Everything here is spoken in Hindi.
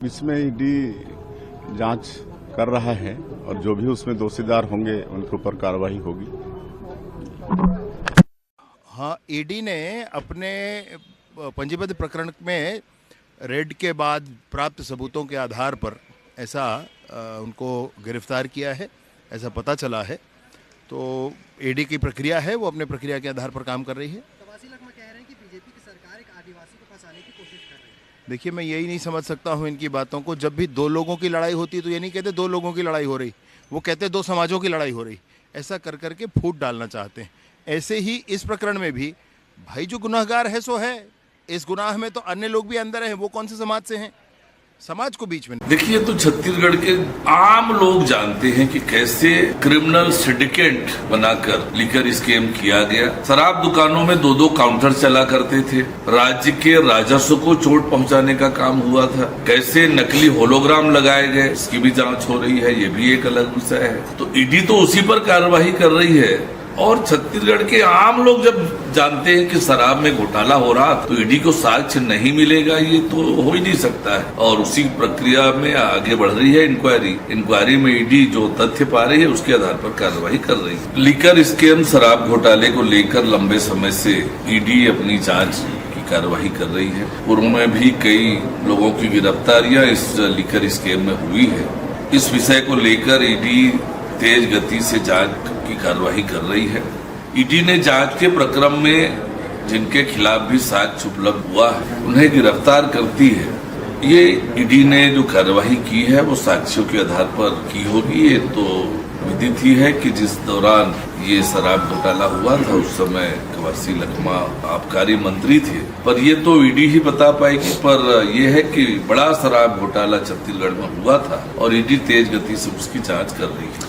इसमें ईडी जांच कर रहा है और जो भी उसमें दोषीदार होंगे उनके ऊपर कार्रवाई होगी। हाँ, ईडी ने अपने पंजीबद्ध प्रकरण में रेड के बाद प्राप्त सबूतों के आधार पर ऐसा उनको गिरफ्तार किया है, ऐसा पता चला है। तो ईडी की प्रक्रिया है, वो अपने प्रक्रिया के आधार पर काम कर रही है। तवासी लखमा कह रहे हैं कि बीजेपी की सरकार एक आदिवासी को फंसाने की कोशिश कर रही है। देखिए, मैं यही नहीं समझ सकता हूँ इनकी बातों को। जब भी दो लोगों की लड़ाई होती है तो ये नहीं कहते दो लोगों की लड़ाई हो रही, वो कहते दो समाजों की लड़ाई हो रही। ऐसा कर करके फूट डालना चाहते हैं। ऐसे ही इस प्रकरण में भी भाई जो गुनाहगार है सो है, इस गुनाह में तो अन्य लोग भी अंदर हैं। वो कौन से समाज से हैं? समाज को बीच में देखिए, तो छत्तीसगढ़ के आम लोग जानते हैं कि कैसे क्रिमिनल सिंडिकेट बनाकर लिकर स्कैम किया गया। शराब दुकानों में दो काउंटर चला करते थे, राज्य के राजस्व को चोट पहुंचाने का काम हुआ था। कैसे नकली होलोग्राम लगाए गए, इसकी भी जांच हो रही है, ये भी एक अलग विषय है। तो ईडी तो उसी पर कार्रवाई कर रही है। और छत्तीसगढ़ के आम लोग जब जानते हैं कि शराब में घोटाला हो रहा, तो ईडी को साक्ष्य नहीं मिलेगा, ये तो हो ही नहीं सकता है। और उसी प्रक्रिया में आगे बढ़ रही है इंक्वायरी में ईडी जो तथ्य पा रही है उसके आधार पर कार्रवाई कर रही है। लिकर स्कैम शराब घोटाले को लेकर लंबे समय से ईडी अपनी जांच की कार्रवाई कर रही है। पूर्व में भी कई लोगों की गिरफ्तारियां इस लिकर स्कैम में हुई है। इस विषय को लेकर ईडी तेज गति से जांच की कार्रवाई कर रही है। ईडी ने जांच के प्रक्रम में जिनके खिलाफ भी साक्ष्य उपलब्ध हुआ है उन्हें गिरफ्तार करती है। ये ईडी ने जो कार्रवाई की है वो साक्ष्यों के आधार पर की होगी। ये तो विदित ही है कि जिस दौरान ये शराब घोटाला हुआ था उस समय तवासी लखमा आबकारी मंत्री थे, पर ये तो ईडी ही बता पाएगी। पर यह है कि बड़ा शराब घोटाला छत्तीसगढ़ में हुआ था और ईडी तेज गति से उसकी जांच कर रही है।